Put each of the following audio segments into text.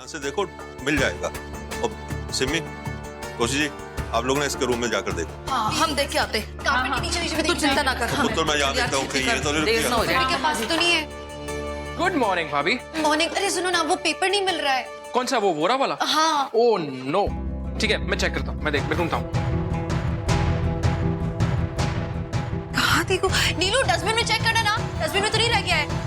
से देखो, मिल जाएगा। और सिमी, कोशिश जी, आप लोग ने इसके रूम में जाकर देखो। हाँ, हम देख के आते। कार्पेट के नीचे नीचे तू चिंता ना कर। तो मैं यहाँ देखता हूँ कि ये तो देर ना हो जाए। के पास तो नहीं है। गुड मॉर्निंग भाभी। मॉर्निंग। अरे सुनो ना, वो पेपर नहीं मिल रहा है। कौन सा, वो वोरा वाला? हाँ। ओह नो, ठीक है, मैं चेक करता हूँ, मैं ढूंढता हूँ। कहाँ देखो? नीलू, डस्टबिन में चेक करना ना, डस्टबिन में तो नहीं रह गया है।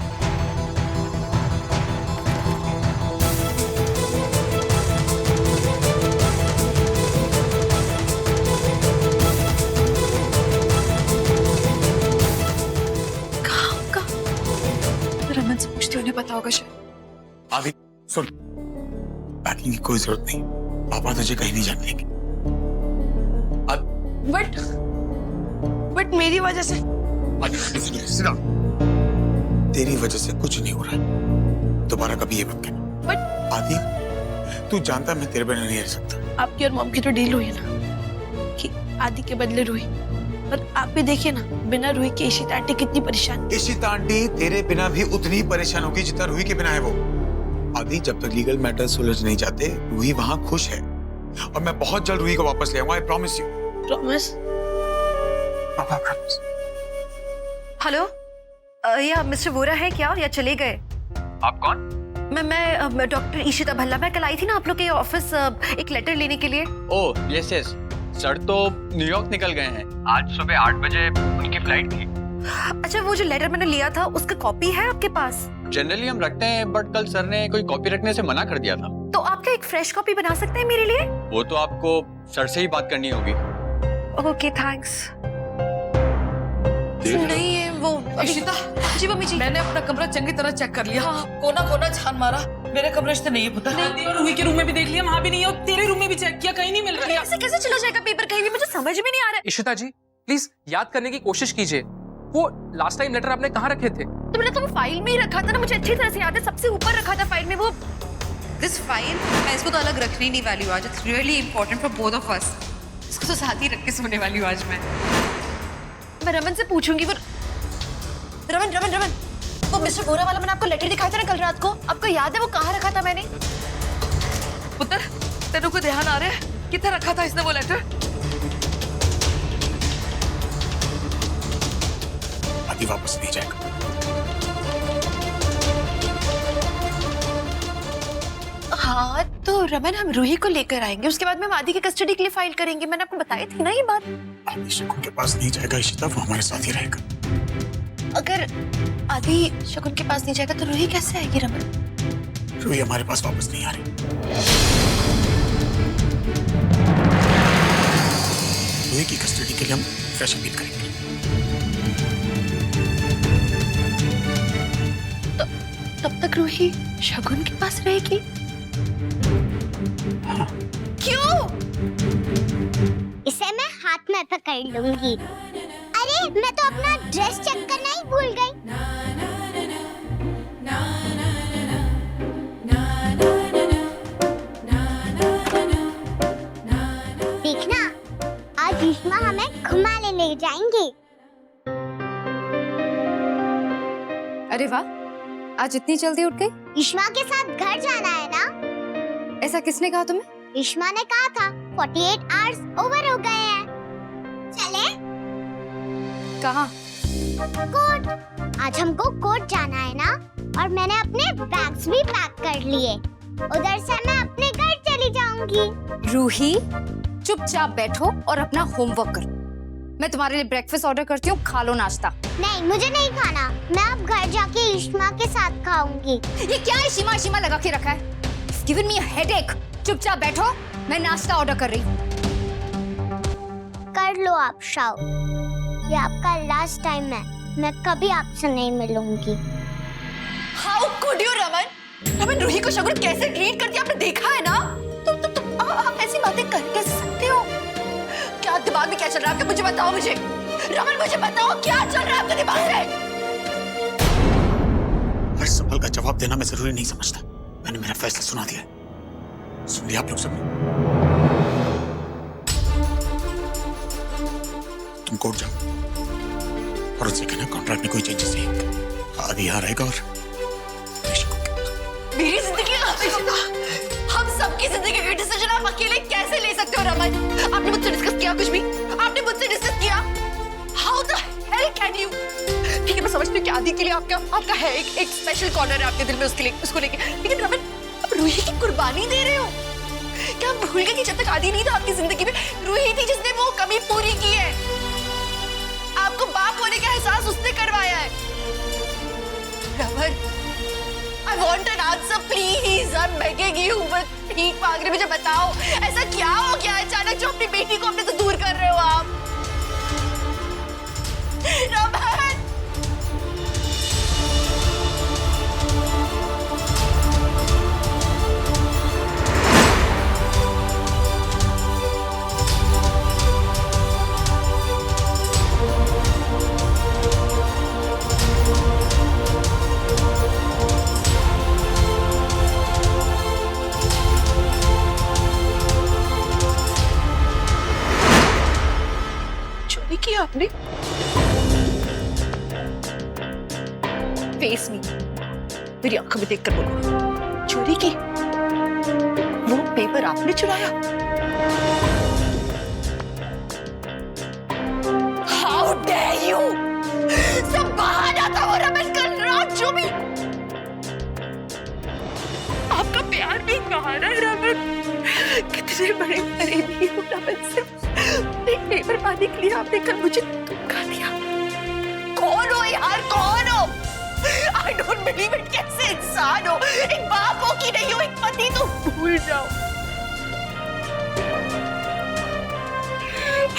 रमन से पूछती हूँ, उन्हें पता होगा शायद। अभी सुन, पैकिंग की कोई जरूरत नहीं, पापा तुझे कहीं नहीं जाने देंगे। बट मेरी वजह से। तेरी वजह से कुछ नहीं हो रहा है, दोबारा कभी ये मत कहना। बट आदि, तू जानता मैं तेरे बिना नहीं रह सकता। आपकी और मॉम की तो डील हुई है ना कि आदि के बदले रूही, पर आप भी देखिए ना, बिना रूही के इशिता आंटी कितनी परेशान। इशिता आंटी तेरे बिना भी उतनी ही परेशान होगी जितना रूही के बिना है वो। आदि, जब तक लीगल मैटर सुलझ नहीं जाते, रूही वहां खुश है और मैं बहुत जल्द रूही को वापस ले आऊंगा, आई प्रॉमिस यू। प्रॉमिस? पापा प्रॉमिस। हेलो, या मिस्टर वोरा है क्या, या चले गए? आप कौन? मैं डॉक्टर इशिता भल्ला। मैं कल आई थी ना आप लोग के ऑफिस एक लेटर लेने के लिए। ओह यस यस, सर तो न्यूयॉर्क निकल गए हैं। आज सुबह 8 बजे उनकी फ्लाइट थी। अच्छा, वो जो लेटर मैंने लिया था उसका कॉपी है आपके पास? जनरली हम रखते हैं, बट कल सर ने कोई कॉपी रखने से मना कर दिया था। तो आप क्या एक फ्रेश कॉपी बना सकते हैं मेरे लिए? वो तो आपको सर से ही बात करनी होगी। Okay, thanks. नहीं है वो इशिता, जी मम्मी जी। मैंने अपना कमरा चंगी तरह चेक कर लिया। हाँ। कोना कोना छान मारा, मेरे कमरे से नहीं है पता। आदि और रूही के रूम में भी देख लिया, वहाँ भी नहीं है, और तेरे रूम में भी चेक किया, कहीं नहीं मिल रहा है। ऐसे कैसे चला जाएगा पेपर कहीं भी? मुझे समझ में नहीं आ रहा है। इशिता जी, प्लीज याद करने की कोशिश कीजिए, वो लास्ट टाइम लेटर आपने कहाँ रखे थे? तो मैंने तो वो फाइल में ही रखा था ना, मुझे अच्छी तरह से याद है, सबसे ऊपर रखा था फाइल में वो। दिस फाइल मैं इसको तो अलग रखनी नहीं वाली हूँ आज। It's really important for both of us. इसको तो साथ ही रख के सोने वाली हूँ आज मैं रमन से पूछूंगी। वो रमन, वो मिस्टर वोरा वाला मैंने आपको लेटर दिखाया था ना कल रात को, आपको याद है वो कहाँ रखा था मैंने? पुत्र, तेरे को ध्यान आ रहा है कितना रखा था इसने वो लेटर? आदि वापस नहीं जाएगा। हाँ तो रमन, हम रूही को लेकर आएंगे, उसके बाद में हम आदि की कस्टडी के लिए फाइल करेंगे। मैंने आपको बताई थी ना ये बात। आदि शकुन के पास नहीं जाएगा इशिता, वो हमारे साथ ही रहेगा। अगर आदि शकुन के पास नहीं जाएगा तो रूही कैसे आएगी रमन? रूही हमारे पास वापस नहीं आ रही। रूही की कस्टडी के लिए हम फ्रेश अपील करेंगे। तो तब तक रूही शकुन के पास रहेगी? हाँ। क्यों? इसे मैं हाथ में पकड़ लूंगी। अरे मैं तो अपना ड्रेस चेक करना ही भूल गई। देखना, आज इश्मा हमें घुमाने ले जाएंगी। अरे वाह, आज इतनी जल्दी उठ गई? इश्मा के साथ घर जाना है ना? ऐसा किसने कहा तुम्हें? इश्मा ने कहा था 48 आवर्स ओवर हो गए हैं, चले? कहाँ? कोर्ट। आज हमको कोर्ट जाना है ना, और मैंने अपने बैग्स भी पैक कर लिए। उधर से मैं अपने घर चली जाऊंगी। रूही, चुपचाप बैठो और अपना होमवर्क करो। मैं तुम्हारे लिए ब्रेकफास्ट ऑर्डर करती हूँ, खा लो नाश्ता। नहीं, मुझे नहीं खाना, मैं अब घर जाके इश्मा के साथ खाऊंगी। ये क्या है, शीमा लगा के रखा है? Given me a headache। चुपचाप बैठो, मैं नाश्ता ऑर्डर कर रही हूँ। कर लो आप शाओ, ये आपका लास्ट टाइम है, मैं कभी आपसे नहीं मिलूंगी। How could you Raman? Raman, Ruhi को शकुन कैसे ट्रीट करती है आपने देखा है ना? तुम आप ऐसी बातें कर कैसे सकते हो? क्या दिमाग में क्या चल रहा है आपके? मुझे बताओ मुझे। रमन, मुझे बताओ क्या चल रहा है आपके दिमाग में? हर सवाल का जवाब देना मैं जरूरी नहीं समझता। मैंने मेरा फैसला सुना दिया। सुन लिया आप लोग सब? तुम कोर्ट जाओ और उससे कहना कॉन्ट्रैक्ट में कोई चेंजेस नहीं। आदि यहाँ रहेगा और मेरी जिंदगी सबकी जिंदगी के डिसीजन आप अकेले कैसे ले सकते हो रमन? आपने मुझसे डिस्कस किया कुछ भी? आपने मुझसे डिस्कस किया? How the hell can you? ठीक है, मैं समझती हूँ कि आदि के लिए आपका है एक स्पेशल कॉर्नर है आपके दिल में उसके लिए, उसको लेके, लेकिन रमन आप रूही की कुर्बानी दे रहे हो। क्या आप भूल गए कि जब तक आदि नहीं था आपकी जिंदगी में, रूही थी जिसने वो कमी पूरी की है। आपको बाप होने का एहसास उसने करवाया है। Raman, I want an answer, please. I'm begging you. मैं भीख मांग रही, मुझे बताओ ऐसा क्या हो गया अचानक जो अपनी बेटी को अपने से दूर कर रहे हो आप? रमन! चोरी की आपने? फेस मी, मेरी आंखों में देखकर बोलो, चोरी की? वो पेपर आपने चुराया? How dare you! सब बहाना था वो रमन, कल रात जो भी आपका प्यार भी बहाना है रमन। कितने बड़े करीबी हो रमन से, एक पेपर पाने के लिए आपने कल मुझे धोखा दिया। कौन हो यार, कौन हो? I don't believe it। कैसे इंसान हो? एक बाप हो कि नहीं हो, एक पति तो भूल जाओ।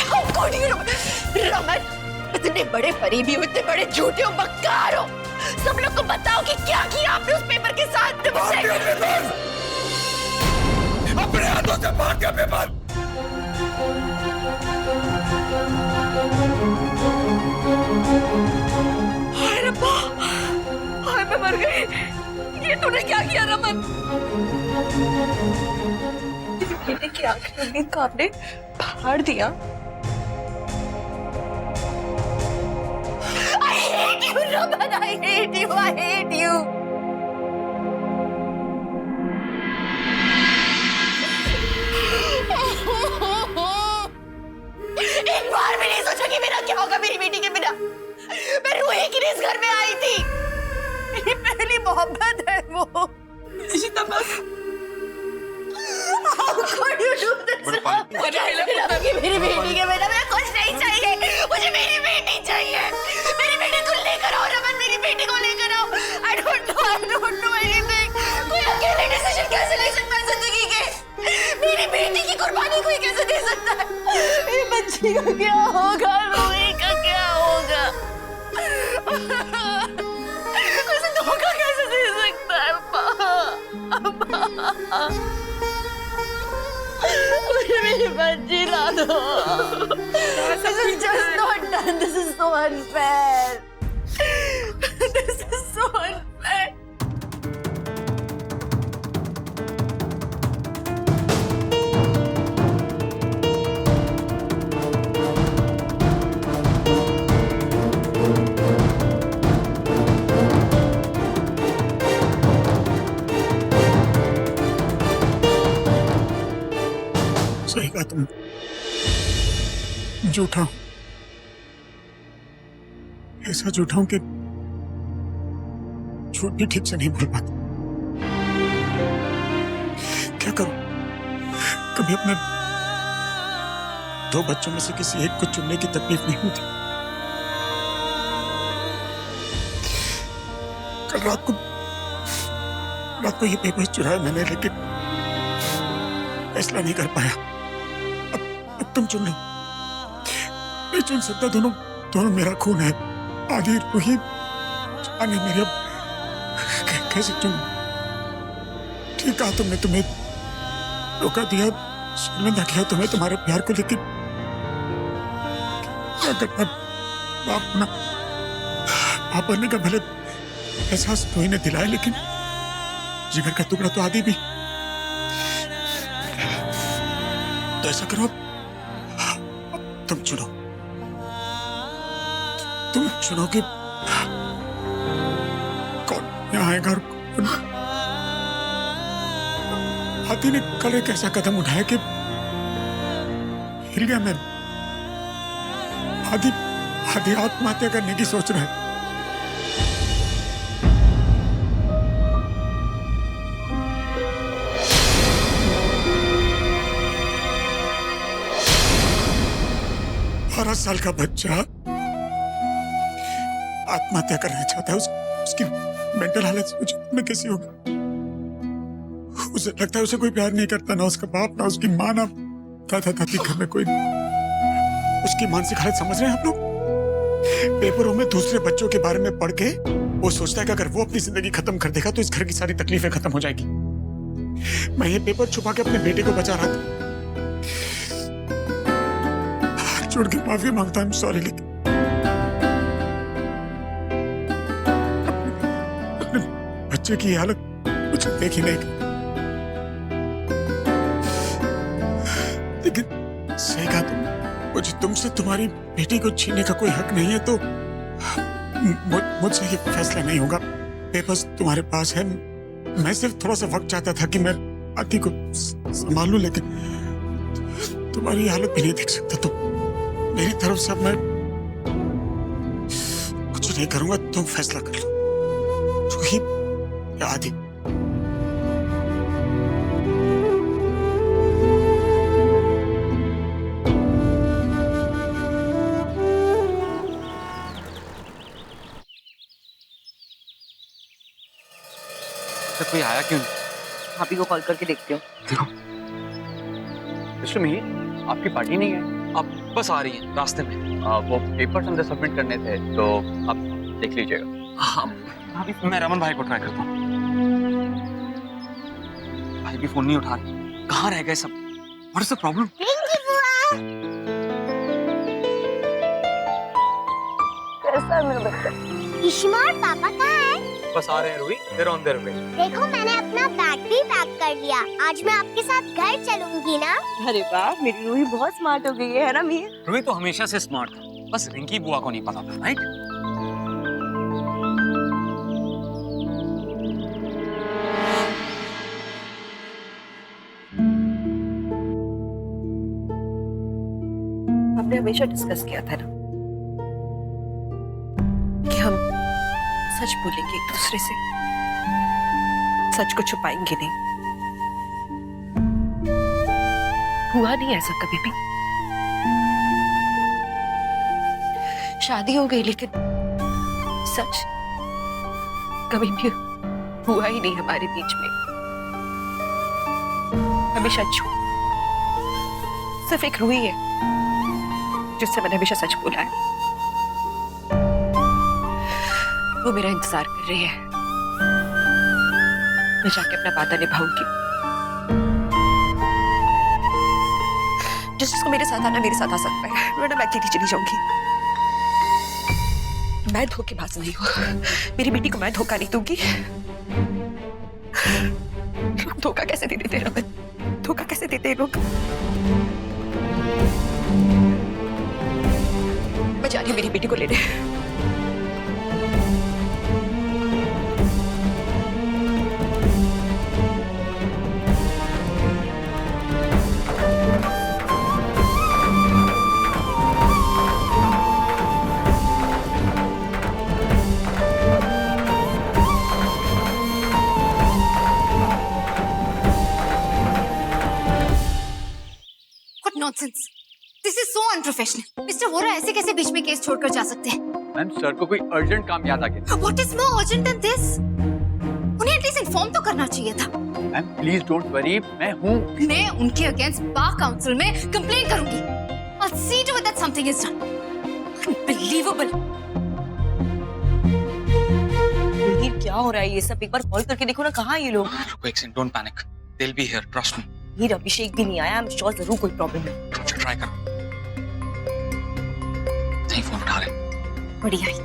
How could you, Raman? इतने बड़े फरेबी हो, इतने बड़े झूठे हो, मक्कार हो। सब लोग को बताओ कि क्या किया आपने उस पेपर के साथ। अपने हाथों से मार दिया पेपर। हाय रब्बा, हाय मैं मर गई। ये तूने क्या किया रमन? मेरे बेटे की आखिरी उम्मीद को आपने फाड़ दिया। I hate you Raman, I hate you, I hate you। एक बार भी नहीं सोचा कि मेरा क्या होगा मेरी बेटी के बिना। मैं रूही के लिए इस घर में आई थी, मेरी पहली मोहब्बत है वो। इशिता बस, How could you do this? मेरी बेटी के बिना मैं कुछ नहीं चाहिए, मुझे मेरी बेटी चाहिए। मेरी बेटी को लेकर आओ रमन, मेरी बेटी को लेकर आओ। I don't know anything। कोई अकेले डिसीजन कैसे ले सकता है जिंदगी के? मेरी बेटी की कुर्बानी कोई कैसे दे सकता है? मेरी बच्ची का क्या होगा, रूही का क्या होगा? कोई धोखा कैसे दे सकता है? मुझे मेरी बच्ची ला दो। This is just not done. This is so unfair. This is so unfair. सही कहा तुम, झूठा हूं, ऐसा झूठा हूं कि झूठ भी ठीक से नहीं बोल पाता। क्या करूं? कभी अपने दो बच्चों में से किसी एक को चुनने की तकलीफ नहीं होती। कल रात को ये पेपर चुराया मैंने, लेकिन फैसला नहीं कर पाया। अब तुम चुन लो। मैं चुन सकता, दोनों मेरा खून है। आदि, रूही, जाने मेरी, अब कैसे चुन? ठीक कहा तुमने, तुम्हें धोखा दिया, शर्मिंदा किया तुम्हें तुम्हारे प्यार को, लेकिन क्या करना, बाप बनने का भले एहसास रूही ने दिलाया, लेकिन जिगर का टुकड़ा तो आदि भी। तो ऐसा करो, तुम चुनो कि कौन यहाँ आएगा और कौन आदि ने कल एक ऐसा कदम उठाया कि हिल गया मैं। आदि आत्महत्या करने की सोच रहा है। बारह साल का बच्चा आत्महत्या करना चाहता है। उसकी मेंटल हालत सोच में कैसी होगी? उसे लगता है उसे कोई प्यार नहीं करता, ना उसका बाप, ना उसकी माँ, ना दादा दादी, घर में कोई नहीं। उसकी मानसिक हालत समझ रहे हैं आप लोग? पेपरों में दूसरे बच्चों के बारे में पढ़ के वो सोचता है कि अगर वो अपनी जिंदगी खत्म कर देगा तो इस घर की सारी तकलीफें खत्म हो जाएगी। मैं ये पेपर छुपा के अपने बेटे को बचा रहा था। हाथ जोड़ के माफी मांगता हूं, सॉरी, लेकिन अपने बच्चे की हालत कुछ देख ही नहीं। लेकिन सही कहा तुम, मुझे तुमसे तुम्हारी बेटी को छीनने का कोई हक नहीं है, तो मुझसे ये फैसला नहीं होगा। पेपर्स तुम्हारे पास है। मैं सिर्फ थोड़ा सा वक्त चाहता था कि मैं आदि को संभालूं, लेकिन तुम्हारी हालत भी नहीं देख सकता। तो मेरी तरफ से अब मैं कुछ नहीं करूंगा, तुम फैसला कर लो। रूही या आदि? कोई आया क्यों? भाभी को कॉल करके देखती हूँ। आपकी पार्टी नहीं है? अब बस आ रही है रास्ते में। वो पेपर्स अंदर सबमिट करने थे, तो आप देख लीजिएगा। हाँ भाभी, मैं रमन भाई को ट्राई करता हूँ। भाई भी फोन नहीं उठा रहे। कहाँ रह गए सब? What is the problem? कैसा है मेरा बच्चा? इश्मा और पापा कहाँ है? बस आ रहे हैं Ruhi, they're on their way. देखो मैंने अपना बैग भी पैक कर लिया। आज मैं आपके साथ घर चलूंगी ना। अरे वाह, मेरी रूही बहुत स्मार्ट हो गई है ना मीर? रूही तो हमेशा से स्मार्ट था, बस रिंकी बुआ को नहीं पता था, राइट? हमने हमेशा डिस्कस किया था ना कि हम सच बोलेंगे एक दूसरे से, सच को छुपाएंगे नहीं। हुआ नहीं ऐसा कभी भी। शादी हो गई लेकिन सच कभी भी हुआ ही नहीं हमारे बीच में। हमेशा झूठ। सिर्फ एक रूही है जिससे मैंने हमेशा सच बोला है। वो मेरा इंतजार कर रही है। मैं जाके अपना वादा निभाऊंगी। जिसको मेरे साथ आना मेरे साथ आ सकता है, वरना मैं अकेली चली जाऊंगी। मैं धोखेबाज नहीं हूँ। मेरी बेटी को मैं धोखा नहीं दूंगी। लोग धोखा कैसे दे देते हैं? धोखा कैसे देते हैं लोग? मैं जा रही हूँ मेरी बेटी को लेने। What nonsense! This is so unprofessional. Mister Vora ऐसे कैसे बीच में केस छोड़कर जा सकते हैं? मैम, सर को कोई अर्जेंट काम याद आ गया। What is more urgent than this? उन्हें एटलीस्ट इन्फॉर्म तो करना चाहिए था। मैम प्लीज डोंट वरी, मैं हूँ। मैं उनके अगेंस्ट बार काउंसिल में कंप्लेन करूंगी। I'll see to it that something is done. Unbelievable! हीर क्या हो रहा है ये सब? एक बार कॉल करके देखो ना, कहाँ है ये लोग? रुको एक second, don't panic, they will be here, trust me. Heer Abhishek भी नहीं आया, आई एम श्योर जरूर कोई प्रॉब्लम है। ट्राई करो। नहीं फोन उठा रहे। बढ़िया ही,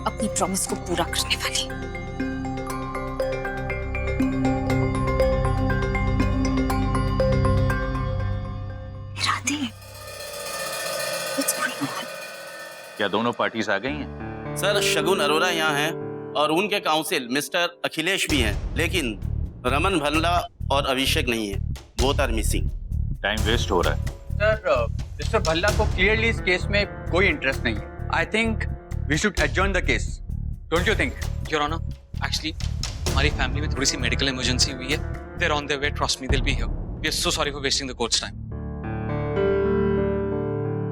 अपनी प्रॉमिस को पूरा करने वाली। Radhe, what's going on? क्या दोनों पार्टीज आ गई हैं? सर, शगुन अरोरा यहाँ हैं और उनके काउंसिल मिस्टर अखिलेश भी हैं, लेकिन रमन भल्ला और अभिषेक नहीं है, both are missing. Time waste हो रहा है। सर मिस्टर भल्ला को क्लियरली इस केस में कोई इंटरेस्ट नहीं है। I think we should adjourn the case, don't you think? Your honour, actually हमारी फैमिली में थोड़ी सी मेडिकल इमरजेंसी हुई है। They are on their way, trust me, they will be here. We are so sorry for wasting the court's time.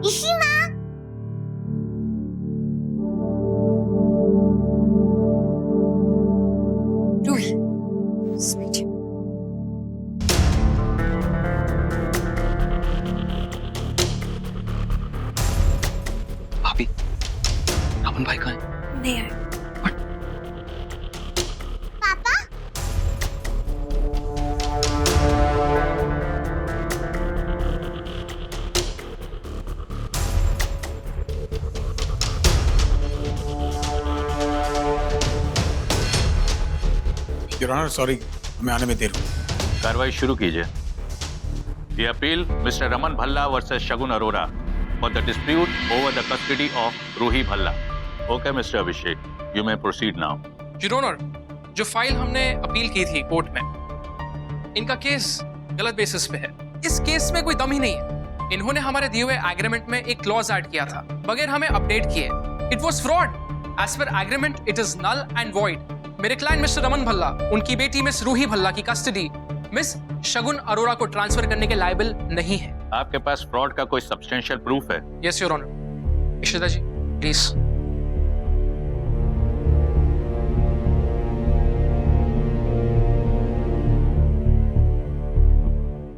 Ishima, Ruhi, sweet. भाभी, रमन भाई कहाँ हैं? नहीं आए। पापा, योर ऑनर, सॉरी, हमें आने में देर हुई। कार्रवाई शुरू कीजिए। The appeal, Mr. Raman Bhalla versus Shagun Arora for the dispute over the custody of Ruhi Bhalla. Okay, Mr. Abhishek, you may proceed now. Your honour, जो फाइल हमने अपील की थी कोर्ट में, इनका केस गलत बेसिस पे है। इस केस में कोई दम ही नहीं है। इन्होंने हमारे दिए हुए एग्रीमेंट में एक क्लॉज ऐड किया था बगैर हमें अपडेट किए। It was fraud. As per agreement it is null and void. मेरे क्लाइंट मिस्टर रमन भल्ला, उनकी बेटी मिस रूही भल्ला की कस्टडी मिस शगुन अरोरा को ट्रांसफर करने के लायबल नहीं है। आपके पास फ्रॉड का कोई सब्सटेंशियल प्रूफ है? Yes your honour. Ishita ji please.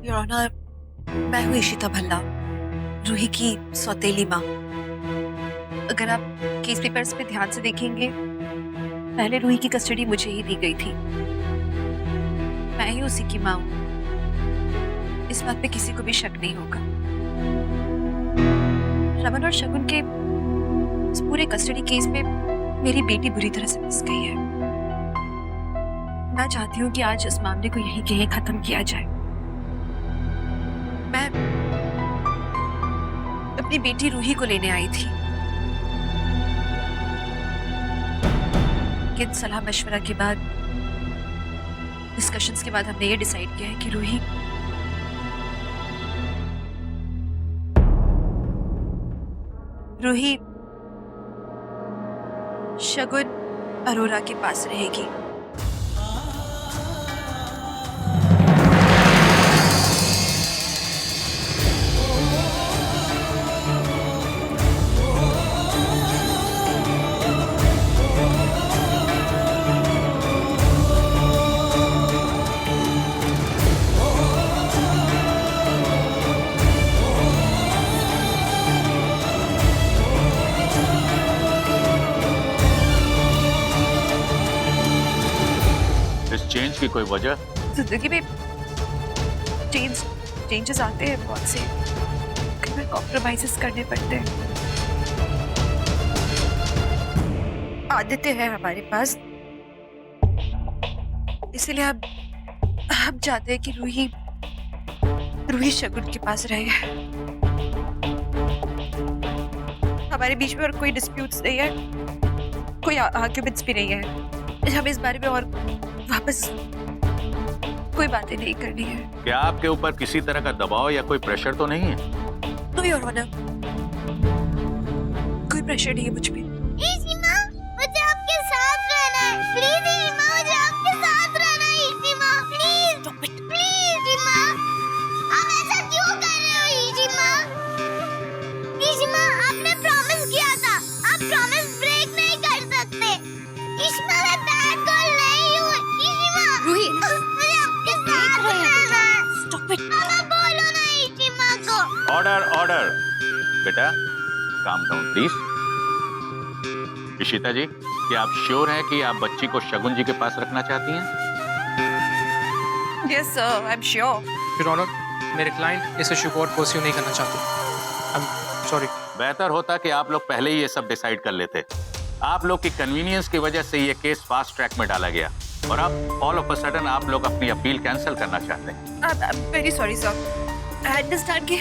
Your honour, मैं हूँ इशिता भल्ला, रूही की सौतेली माँ। अगर आप केस पेपर्स पे ध्यान से देखेंगे, पहले रूही की कस्टडी मुझे ही दी गई थी। मैं ही उसी की माँ हूँ। इस बात पे किसी को भी शक नहीं होगा। रमन और शगुन के इस पूरे कस्टडी केस में मेरी बेटी बुरी तरह से फंस गई है। मैं चाहती हूँ कि आज इस मामले को यहीं के यहीं खत्म किया जाए। मैं अपनी बेटी रूही को लेने आई थी, लेकिन सलाह मशवरा के बाद, डिस्कशंस के बाद हमने ये डिसाइड किया है कि रूही शगुन अरोरा के पास रहेगी। चेंज की कोई वजह? जिंदगी में चेंजेस आते हैं बहुत से, कई बार कॉम्प्रोमाइजेस करने पड़ते हैं। आदतें हैं हमारे पास, इसलिए हम चाहते हैं कि रूही शगुन के पास रहे। हमारे बीच में और कोई डिस्प्यूट्स नहीं है, कोई आर्ग्यूमेंट्स भी नहीं है। हमें इस बारे में और वापस कोई बातें नहीं करनी है। क्या आपके ऊपर किसी तरह का दबाव या कोई प्रेशर तो नहीं है? नो योर ऑनर, कोई प्रेशर नहीं है मुझ पे। इशिमा, मुझे आपके साथ रहना है। प्लीज इशिमा, मुझे आपके साथ रहना है। इशिमा, प्लीज प्लीज इशिमा, आप ऐसा क्यों कर रहे हो? इशिमा, इशिमा, आपने प्रॉमिस किया था, आप प्रॉमिस ब्रेक नहीं कर सकते। इशिमा, मैं बैड गर्ल नहीं हूँ। इशिमा, रूही, मुझे आपके साथ रहना है। Stop it. पापा, बोलो ना इशिमा को। Order order. बेटा काम डाउन प्लीज। इशिता जी, क्या आप श्योर हैं कि आप बच्ची को शगुन जी के पास रखना चाहती हैं? Yes sir, I am sure. Your honour, मेरे क्लाइंट इस इशू को और परस्यू नहीं करना चाहते। I am sorry. बेहतर होता कि आप लोग पहले ही ये सब डिसाइड कर लेते। आप लोग की कन्वीनियंस की वजह से ये केस फास्ट ट्रैक में डाला गया और अब ऑल ऑफ अ सडन आप लोग अपनी अपील कैंसिल करना चाहते हैं। I am very sorry sir. I understand कि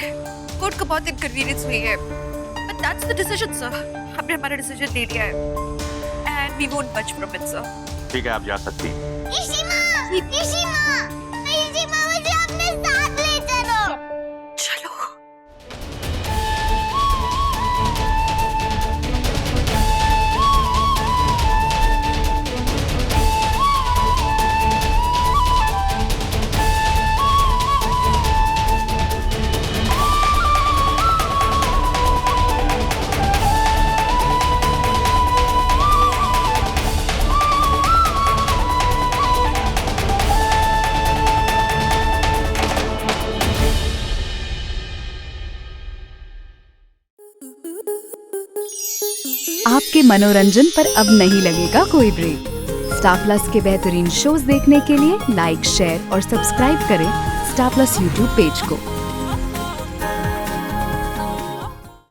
कोर्ट को बहुत इनकन्वीनियंस हुई है, but that's the decision sir. हमने हमारा डिसीजन ले लिया है एंड वी वोंट बच फ्रॉम इट सर। ठीक है, आप जा सकती हैं। इशिमा, इशिमा, इशिमा। आपके मनोरंजन पर अब नहीं लगेगा कोई ब्रेक। स्टार प्लस के बेहतरीन शोज देखने के लिए लाइक, शेयर और सब्सक्राइब करें स्टार प्लस यूट्यूब पेज को।